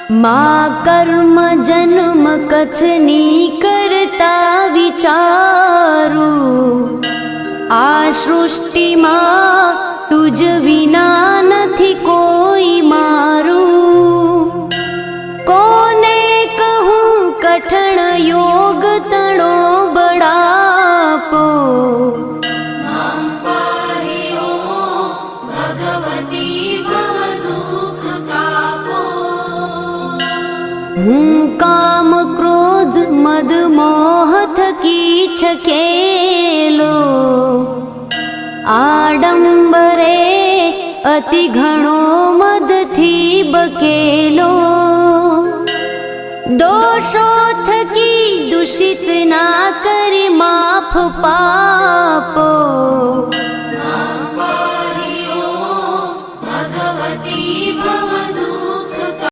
मा કર્મ જન્મ કથની કરતા વિચારું, આ સૃષ્ટિમાં તુજ વિના નથી કોઈ મારું. કોને કહું કઠણ યોગ તણો બળાપો, હું કામ ક્રોધ મદ મોહ થકી છકેલો, આડંબરે અતિ ઘણો મદથી બકેલો. દોષો થકી દૂષિત ના કરી માફ પાપો,